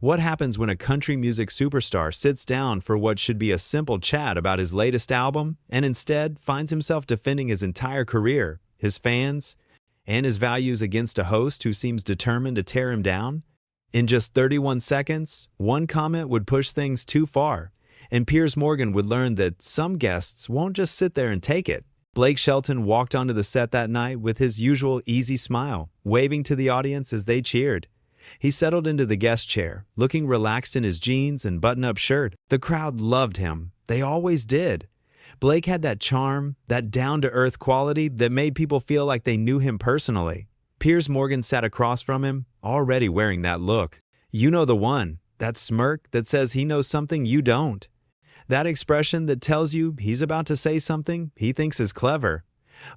What happens when a country music superstar sits down for what should be a simple chat about his latest album and instead finds himself defending his entire career, his fans, and his values against a host who seems determined to tear him down? In just 31 seconds, one comment would push things too far, and Piers Morgan would learn that some guests won't just sit there and take it. Blake Shelton walked onto the set that night with his usual easy smile, waving to the audience as they cheered. He settled into the guest chair, looking relaxed in his jeans and button-up shirt. The crowd loved him. They always did. Blake had that charm, that down-to-earth quality that made people feel like they knew him personally. Piers Morgan sat across from him, already wearing that look. You know the one, that smirk that says he knows something you don't. That expression that tells you he's about to say something he thinks is clever.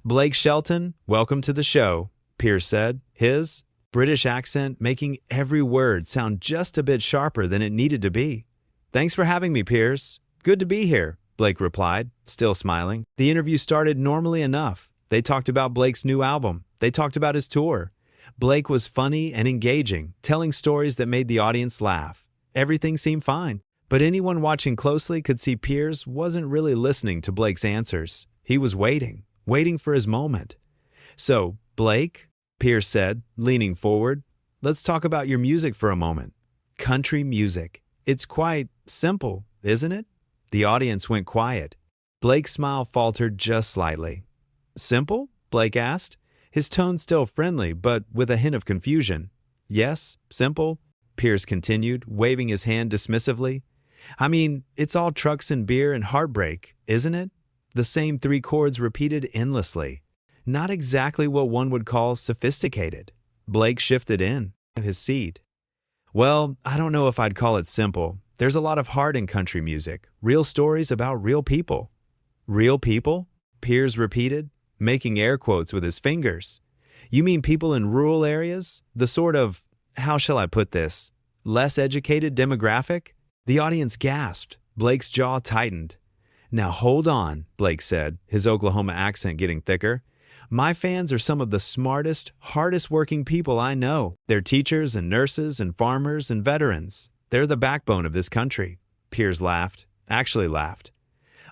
"Blake Shelton, welcome to the show," Piers said, his British accent making every word sound just a bit sharper than it needed to be. "Thanks for having me, Piers. Good to be here," Blake replied, still smiling. The interview started normally enough. They talked about Blake's new album. They talked about his tour. Blake was funny and engaging, telling stories that made the audience laugh. Everything seemed fine, but anyone watching closely could see Piers wasn't really listening to Blake's answers. He was waiting for his moment. "So, Blake," Piers said, leaning forward, "let's talk about your music for a moment. Country music. It's quite simple, isn't it?" The audience went quiet. Blake's smile faltered just slightly. "Simple?" Blake asked, his tone still friendly but with a hint of confusion. "Yes, simple," Piers continued, waving his hand dismissively. "I mean, it's all trucks and beer and heartbreak, isn't it? The same three chords repeated endlessly. Not exactly what one would call sophisticated." Blake shifted in his seat. "Well, I don't know if I'd call it simple. There's a lot of heart in country music, real stories about real people." "Real people?" Piers repeated, making air quotes with his fingers. "You mean people in rural areas? The sort of, how shall I put this, less educated demographic?" The audience gasped. Blake's jaw tightened. "Now hold on," Blake said, his Oklahoma accent getting thicker. "My fans are some of the smartest, hardest working people I know. They're teachers and nurses and farmers and veterans. They're the backbone of this country." Piers laughed. Actually laughed.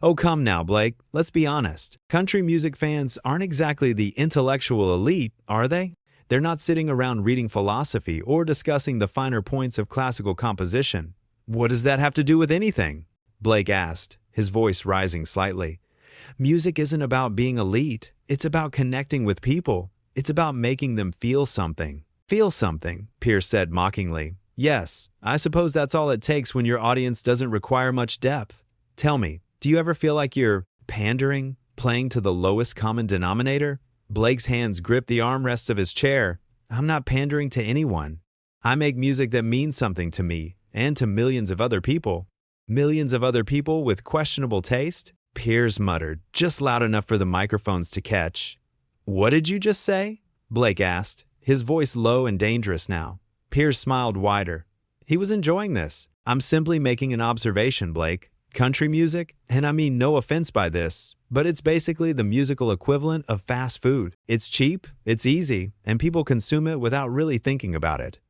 "Oh, come now, Blake. Let's be honest. Country music fans aren't exactly the intellectual elite, are they? They're not sitting around reading philosophy or discussing the finer points of classical composition." "What does that have to do with anything?" Blake asked, his voice rising slightly. "Music isn't about being elite. It's about connecting with people. It's about making them feel something." "Feel something," Piers said mockingly. "Yes, I suppose that's all it takes when your audience doesn't require much depth. Tell me, do you ever feel like you're pandering, playing to the lowest common denominator?" Blake's hands gripped the armrests of his chair. "I'm not pandering to anyone. I make music that means something to me and to millions of other people." "Millions of other people with questionable taste?" Piers muttered, just loud enough for the microphones to catch. "What did you just say?" Blake asked, his voice low and dangerous now. Piers smiled wider. He was enjoying this. "I'm simply making an observation, Blake. Country music, and I mean no offense by this, but it's basically the musical equivalent of fast food. It's cheap, it's easy, and people consume it without really thinking about it."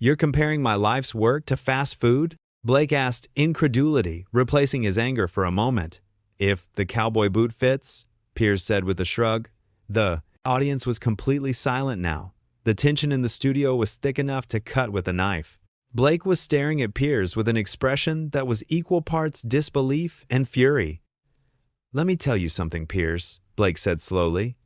"You're comparing my life's work to fast food?" Blake asked, incredulity replacing his anger for a moment. "If the cowboy boot fits," Piers said with a shrug. The audience was completely silent now. The tension in the studio was thick enough to cut with a knife. Blake was staring at Piers with an expression that was equal parts disbelief and fury. "Let me tell you something, Piers," Blake said slowly.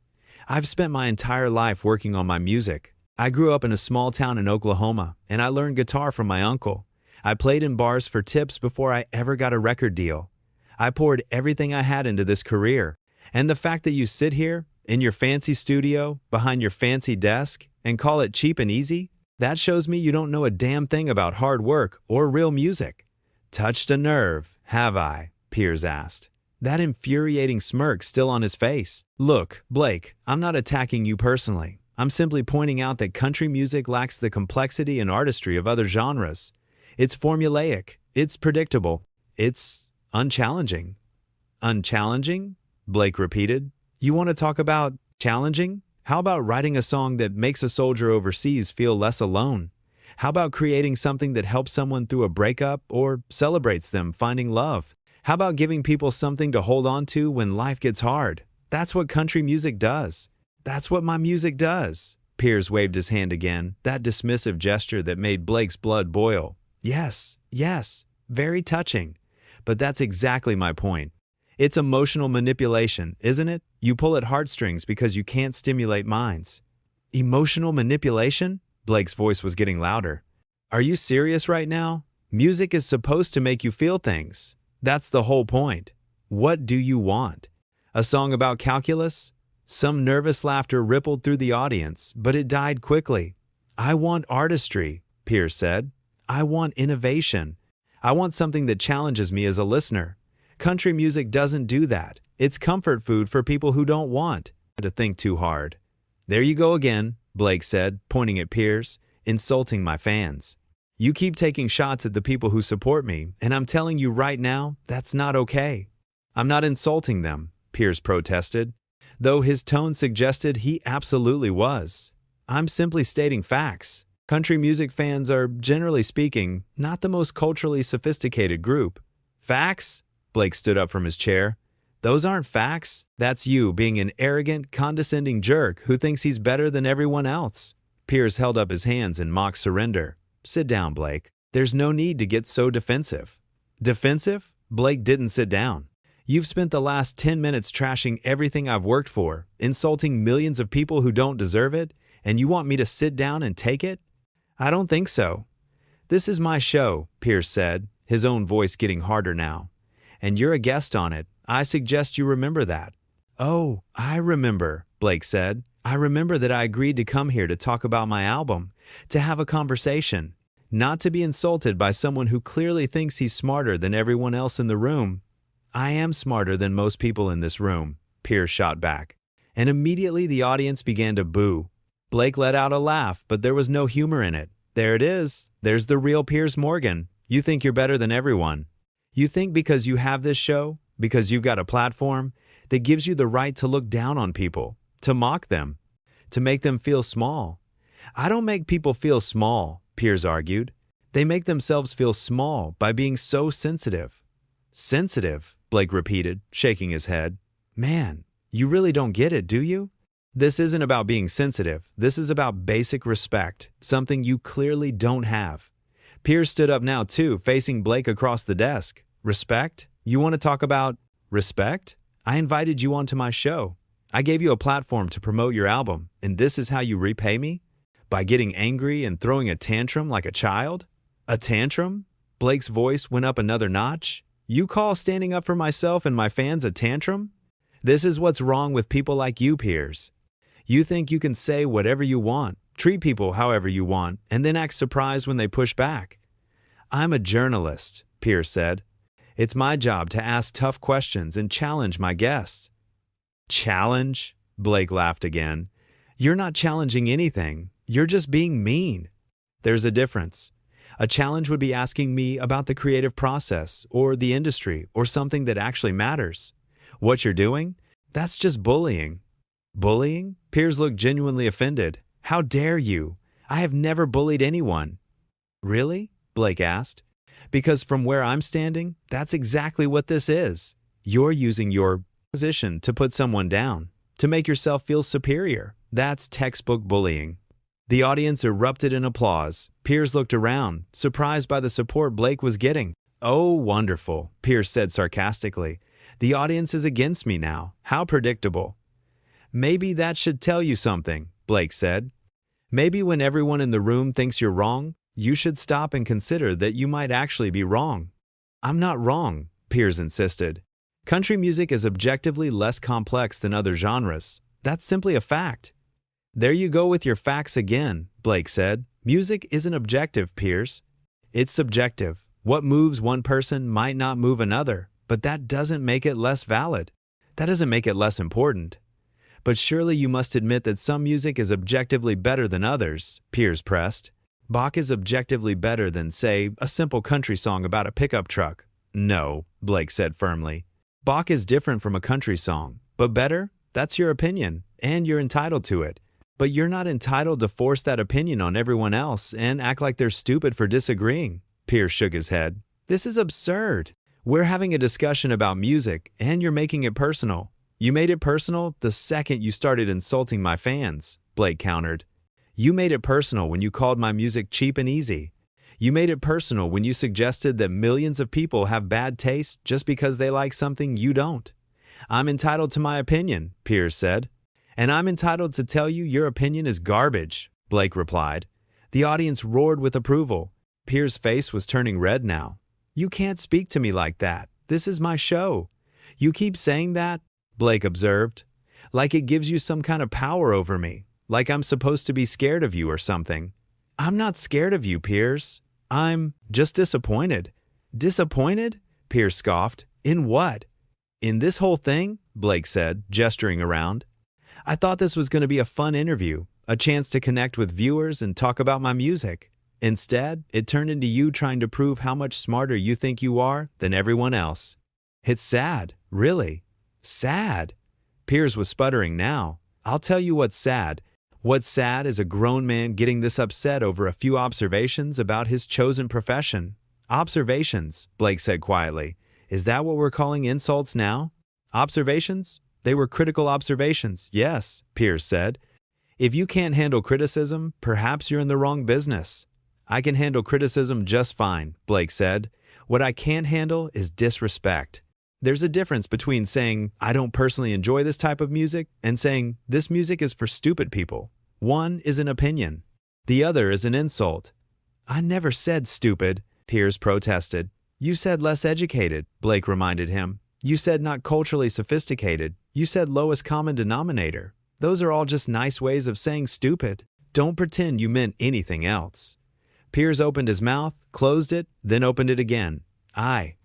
"I've spent my entire life working on my music. I grew up in a small town in Oklahoma, and I learned guitar from my uncle. I played in bars for tips before I ever got a record deal. I poured everything I had into this career, and the fact that you sit here, in your fancy studio, behind your fancy desk, and call it cheap and easy, that shows me you don't know a damn thing about hard work or real music." "Touched a nerve, have I?" Piers asked, that infuriating smirk still on his face. "Look, Blake, I'm not attacking you personally. I'm simply pointing out that country music lacks the complexity and artistry of other genres. It's formulaic, it's predictable, it's unchallenging." "Unchallenging?" Blake repeated. "You want to talk about challenging? How about writing a song that makes a soldier overseas feel less alone? How about creating something that helps someone through a breakup or celebrates them finding love? How about giving people something to hold on to when life gets hard? That's what country music does. That's what my music does. Piers waved his hand again, that dismissive gesture that made Blake's blood boil. Yes, yes, very touching. But that's exactly my point. It's emotional manipulation, isn't it? You pull at heartstrings because you can't stimulate minds. Emotional manipulation? Blake's voice was getting louder. Are you serious right now? Music is supposed to make you feel things. That's the whole point. What do you want? A song about calculus? Some nervous laughter rippled through the audience, but it died quickly. I want artistry, Piers said. I want innovation. I want something that challenges me as a listener. Country music doesn't do that. It's comfort food for people who don't want to think too hard. There you go again, Blake said, pointing at Piers, insulting my fans. You keep taking shots at the people who support me, and I'm telling you right now, that's not okay. I'm not insulting them, Piers protested, though his tone suggested he absolutely was. I'm simply stating facts. Country music fans are, generally speaking, not the most culturally sophisticated group. Facts? Blake stood up from his chair. Those aren't facts. That's you being an arrogant, condescending jerk who thinks he's better than everyone else. Piers held up his hands in mock surrender. Sit down, Blake. There's no need to get so defensive. Defensive? Blake didn't sit down. You've spent the last 10 minutes trashing everything I've worked for, insulting millions of people who don't deserve it, and you want me to sit down and take it? I don't think so. This is my show, Piers said, his own voice getting harder now. And you're a guest on it. I suggest you remember that. Oh, I remember, Blake said. I remember that I agreed to come here to talk about my album, to have a conversation, not to be insulted by someone who clearly thinks he's smarter than everyone else in the room. I am smarter than most people in this room, Piers shot back. And immediately the audience began to boo. Blake let out a laugh, but there was no humor in it. There it is. There's the real Piers Morgan. You think you're better than everyone. You think because you have this show, because you've got a platform, that gives you the right to look down on people, to mock them, to make them feel small. I don't make people feel small, Piers argued. They make themselves feel small by being so sensitive. Sensitive, Blake repeated, shaking his head. Man, you really don't get it, do you? This isn't about being sensitive. This is about basic respect, something you clearly don't have. Piers stood up now too, facing Blake across the desk. Respect? You want to talk about respect? I invited you onto my show. I gave you a platform to promote your album, and this is how you repay me? By getting angry and throwing a tantrum like a child? A tantrum? Blake's voice went up another notch. You call standing up for myself and my fans a tantrum? This is what's wrong with people like you, Piers. You think you can say whatever you want, treat people however you want, and then act surprised when they push back. I'm a journalist, Piers said. It's my job to ask tough questions and challenge my guests. Challenge? Blake laughed again. You're not challenging anything. You're just being mean. There's a difference. A challenge would be asking me about the creative process or the industry or something that actually matters. What you're doing? That's just bullying. Bullying? Piers looked genuinely offended. How dare you? I have never bullied anyone. Really? Blake asked. Because from where I'm standing, that's exactly what this is. You're using your position to put someone down, to make yourself feel superior. That's textbook bullying. The audience erupted in applause. Piers looked around, surprised by the support Blake was getting. Oh, wonderful, Piers said sarcastically. The audience is against me now. How predictable. Maybe that should tell you something, Blake said. Maybe when everyone in the room thinks you're wrong, you should stop and consider that you might actually be wrong. I'm not wrong, Piers insisted. Country music is objectively less complex than other genres. That's simply a fact. There you go with your facts again, Blake said. Music isn't objective, Piers. It's subjective. What moves one person might not move another, but that doesn't make it less valid. That doesn't make it less important. But surely you must admit that some music is objectively better than others, Piers pressed. Bach is objectively better than, say, a simple country song about a pickup truck. No, Blake said firmly. Bach is different from a country song, but better? That's your opinion, and you're entitled to it. But you're not entitled to force that opinion on everyone else and act like they're stupid for disagreeing. Piers shook his head. This is absurd. We're having a discussion about music, and you're making it personal. You made it personal the second you started insulting my fans, Blake countered. You made it personal when you called my music cheap and easy. You made it personal when you suggested that millions of people have bad taste just because they like something you don't. I'm entitled to my opinion, Piers said. And I'm entitled to tell you your opinion is garbage, Blake replied. The audience roared with approval. Piers' face was turning red now. You can't speak to me like that. This is my show. You keep saying that, Blake observed, like it gives you some kind of power over me, like I'm supposed to be scared of you or something. I'm not scared of you, Piers. I'm just disappointed. Disappointed? Piers scoffed. In what? In this whole thing? Blake said, gesturing around. I thought this was going to be a fun interview, a chance to connect with viewers and talk about my music. Instead, it turned into you trying to prove how much smarter you think you are than everyone else. It's sad, really. Sad. Piers was sputtering now. I'll tell you what's sad. What's sad is a grown man getting this upset over a few observations about his chosen profession. Observations, Blake said quietly. Is that what we're calling insults now? Observations? They were critical observations, yes, Piers said. If you can't handle criticism, perhaps you're in the wrong business. I can handle criticism just fine, Blake said. What I can't handle is disrespect. There's a difference between saying, I don't personally enjoy this type of music, and saying, this music is for stupid people. One is an opinion. The other is an insult. I never said stupid, Piers protested. You said less educated, Blake reminded him. You said not culturally sophisticated. You said lowest common denominator. Those are all just nice ways of saying stupid. Don't pretend you meant anything else. Piers opened his mouth, closed it, then opened it again. I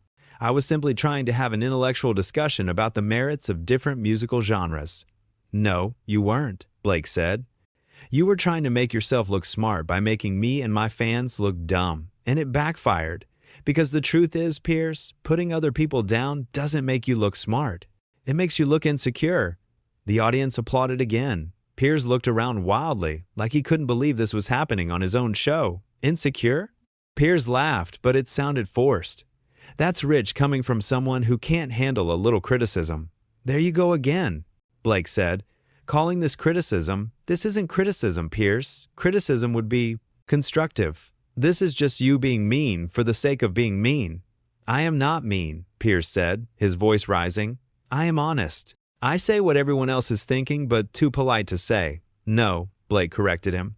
was simply trying to have an intellectual discussion about the merits of different musical genres. No, you weren't, Blake said. You were trying to make yourself look smart by making me and my fans look dumb, and it backfired. Because the truth is, Piers, putting other people down doesn't make you look smart. It makes you look insecure. The audience applauded again. Piers looked around wildly, like he couldn't believe this was happening on his own show. Insecure? Piers laughed, but it sounded forced. That's rich coming from someone who can't handle a little criticism. There you go again, Blake said. Calling this criticism, this isn't criticism, Piers. Criticism would be constructive. This is just you being mean for the sake of being mean. I am not mean, Piers said, his voice rising. I am honest. I say what everyone else is thinking, but too polite to say. No, Blake corrected him.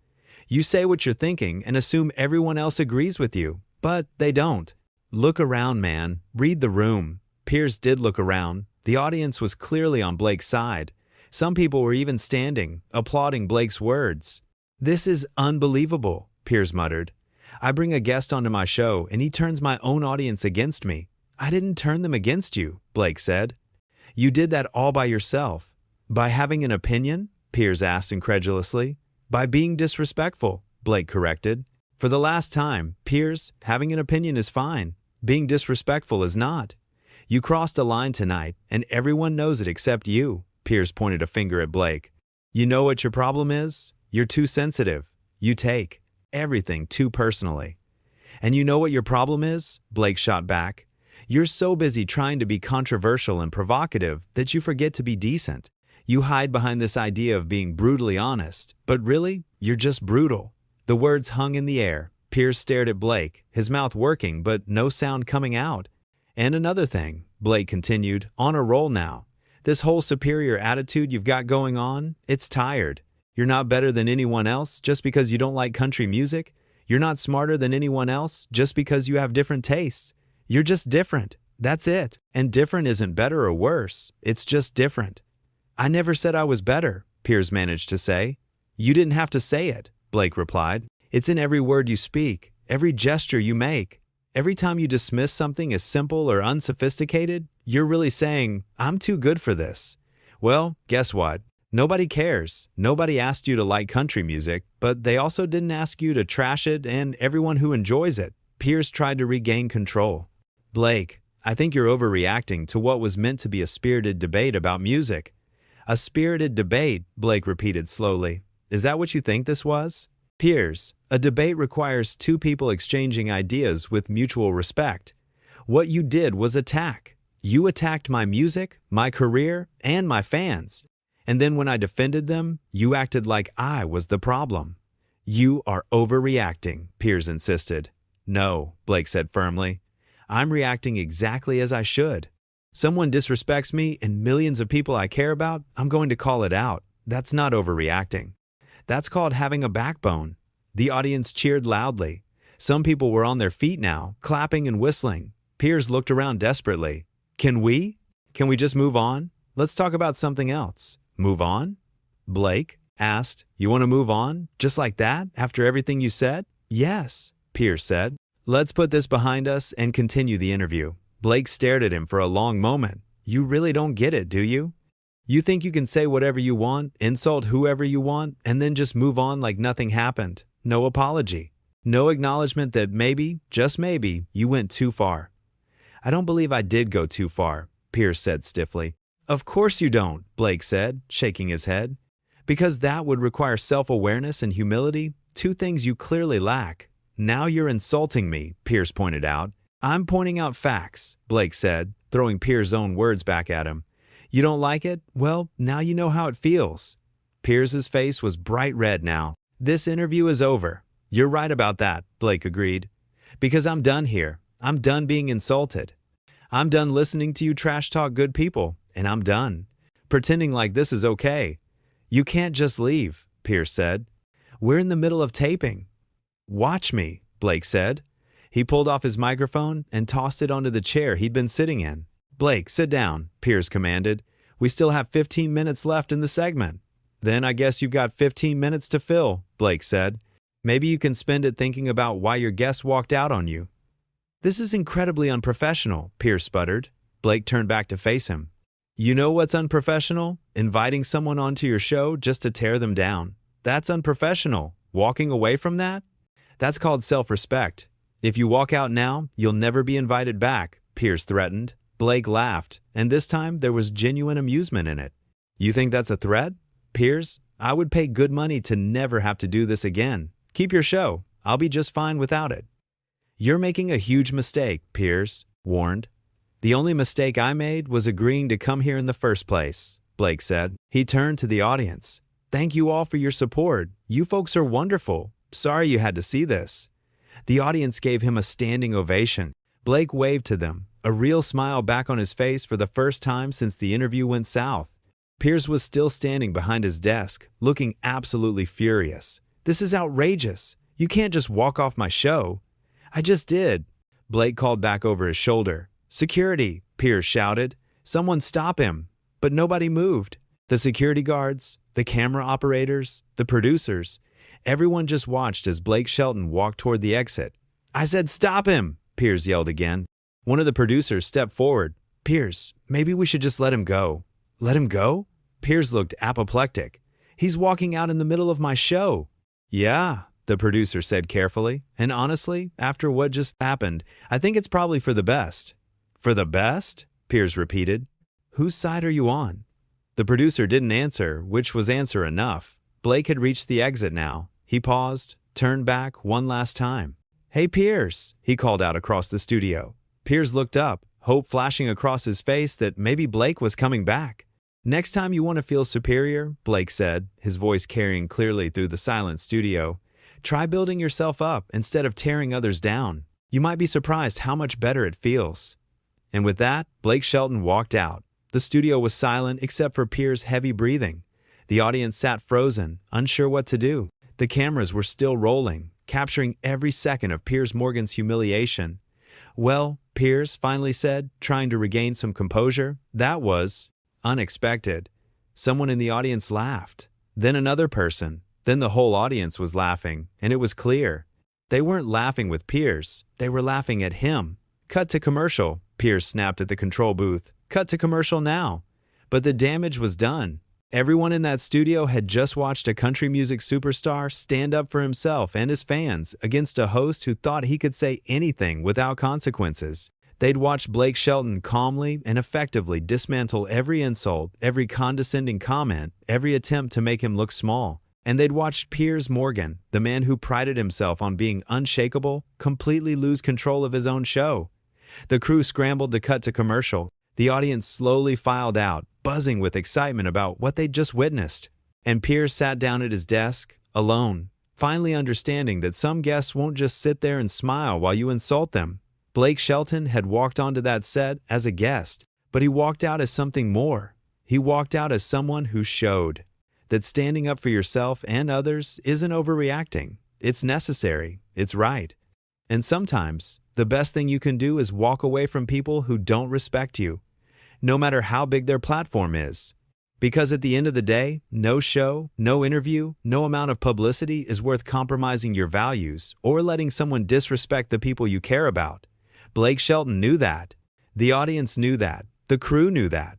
You say what you're thinking and assume everyone else agrees with you, but they don't. Look around, man. Read the room. Piers did look around. The audience was clearly on Blake's side. Some people were even standing, applauding Blake's words. This is unbelievable, Piers muttered. I bring a guest onto my show and he turns my own audience against me. I didn't turn them against you, Blake said. You did that all by yourself. By having an opinion? Piers asked incredulously. By being disrespectful, Blake corrected. For the last time, Piers, having an opinion is fine. Being disrespectful is not. You crossed a line tonight, and everyone knows it except you, Piers pointed a finger at Blake. You know what your problem is? You're too sensitive. You take everything too personally. And you know what your problem is? Blake shot back. You're so busy trying to be controversial and provocative that you forget to be decent. You hide behind this idea of being brutally honest, but really, you're just brutal. The words hung in the air. Piers stared at Blake, his mouth working but no sound coming out. And another thing, Blake continued, on a roll now. This whole superior attitude you've got going on, it's tired. You're not better than anyone else just because you don't like country music. You're not smarter than anyone else just because you have different tastes. You're just different. That's it. And different isn't better or worse. It's just different. I never said I was better, Piers managed to say. You didn't have to say it, Blake replied. It's in every word you speak, every gesture you make. Every time you dismiss something as simple or unsophisticated, you're really saying, I'm too good for this. Well, guess what? Nobody cares. Nobody asked you to like country music, but they also didn't ask you to trash it and everyone who enjoys it. Piers tried to regain control. Blake, I think you're overreacting to what was meant to be a spirited debate about music. A spirited debate, Blake repeated slowly. Is that what you think this was? Piers, a debate requires two people exchanging ideas with mutual respect. What you did was attack. You attacked my music, my career, and my fans. And then when I defended them, you acted like I was the problem. You are overreacting, Piers insisted. No, Blake said firmly. I'm reacting exactly as I should. Someone disrespects me and millions of people I care about, I'm going to call it out. That's not overreacting. That's called having a backbone. The audience cheered loudly. Some people were on their feet now, clapping and whistling. Piers looked around desperately. Can we just move on? Let's talk about something else. Move on? Blake asked. You want to move on? Just like that? After everything you said? Yes, Piers said. Let's put this behind us and continue the interview. Blake stared at him for a long moment. You really don't get it, do you? You think you can say whatever you want, insult whoever you want, and then just move on like nothing happened? No apology. No acknowledgement that maybe, just maybe, you went too far. I don't believe I did go too far, Piers said stiffly. Of course you don't, Blake said, shaking his head. Because that would require self-awareness and humility, two things you clearly lack. Now you're insulting me, Piers pointed out. I'm pointing out facts, Blake said, throwing Piers' own words back at him. You don't like it? Well, now you know how it feels. Piers' face was bright red now. This interview is over. You're right about that, Blake agreed. Because I'm done here. I'm done being insulted. I'm done listening to you trash talk good people, and I'm done pretending like this is okay. You can't just leave, Piers said. We're in the middle of taping. Watch me, Blake said. He pulled off his microphone and tossed it onto the chair he'd been sitting in. Blake, sit down, Piers commanded. We still have 15 minutes left in the segment. Then I guess you've got 15 minutes to fill, Blake said. Maybe you can spend it thinking about why your guest walked out on you. This is incredibly unprofessional, Piers sputtered. Blake turned back to face him. You know what's unprofessional? Inviting someone onto your show just to tear them down. That's unprofessional. Walking away from that? That's called self-respect. If you walk out now, you'll never be invited back, Piers threatened. Blake laughed, and this time there was genuine amusement in it. You think that's a threat? Piers, I would pay good money to never have to do this again. Keep your show. I'll be just fine without it. You're making a huge mistake, Piers warned. The only mistake I made was agreeing to come here in the first place, Blake said. He turned to the audience. Thank you all for your support. You folks are wonderful. Sorry you had to see this. The audience gave him a standing ovation. Blake waved to them, a real smile back on his face for the first time since the interview went south. Piers was still standing behind his desk, looking absolutely furious. This is outrageous. You can't just walk off my show. I just did. Blake called back over his shoulder. Security, Piers shouted. Someone stop him. But nobody moved. The security guards, the camera operators, the producers. Everyone just watched as Blake Shelton walked toward the exit. I said stop him, Piers yelled again. One of the producers stepped forward. Piers, maybe we should just let him go. Let him go? Piers looked apoplectic. He's walking out in the middle of my show. Yeah, the producer said carefully. And honestly, after what just happened, I think it's probably for the best. For the best? Piers repeated. Whose side are you on? The producer didn't answer, which was answer enough. Blake had reached the exit now. He paused, turned back one last time. Hey, Piers, he called out across the studio. Piers looked up, hope flashing across his face that maybe Blake was coming back. Next time you want to feel superior, Blake said, his voice carrying clearly through the silent studio, try building yourself up instead of tearing others down. You might be surprised how much better it feels. And with that, Blake Shelton walked out. The studio was silent except for Piers' heavy breathing. The audience sat frozen, unsure what to do. The cameras were still rolling, capturing every second of Piers Morgan's humiliation. Well, Piers finally said, trying to regain some composure, that was unexpected. Someone in the audience laughed. Then another person. Then the whole audience was laughing, and it was clear. They weren't laughing with Piers. They were laughing at him. Cut to commercial, Piers snapped at the control booth. Cut to commercial now. But the damage was done. Everyone in that studio had just watched a country music superstar stand up for himself and his fans against a host who thought he could say anything without consequences. They'd watched Blake Shelton calmly and effectively dismantle every insult, every condescending comment, every attempt to make him look small. And they'd watched Piers Morgan, the man who prided himself on being unshakable, completely lose control of his own show. The crew scrambled to cut to commercial. The audience slowly filed out, buzzing with excitement about what they'd just witnessed. And Piers sat down at his desk, alone, finally understanding that some guests won't just sit there and smile while you insult them. Blake Shelton had walked onto that set as a guest, but he walked out as something more. He walked out as someone who showed that standing up for yourself and others isn't overreacting. It's necessary. It's right. And sometimes, the best thing you can do is walk away from people who don't respect you, no matter how big their platform is. Because at the end of the day, no show, no interview, no amount of publicity is worth compromising your values or letting someone disrespect the people you care about. Blake Shelton knew that. The audience knew that. The crew knew that.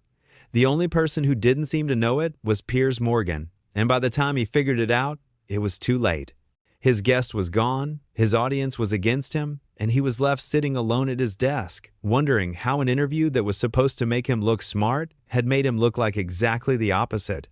The only person who didn't seem to know it was Piers Morgan, and by the time he figured it out, it was too late. His guest was gone, his audience was against him, and he was left sitting alone at his desk, wondering how an interview that was supposed to make him look smart had made him look like exactly the opposite.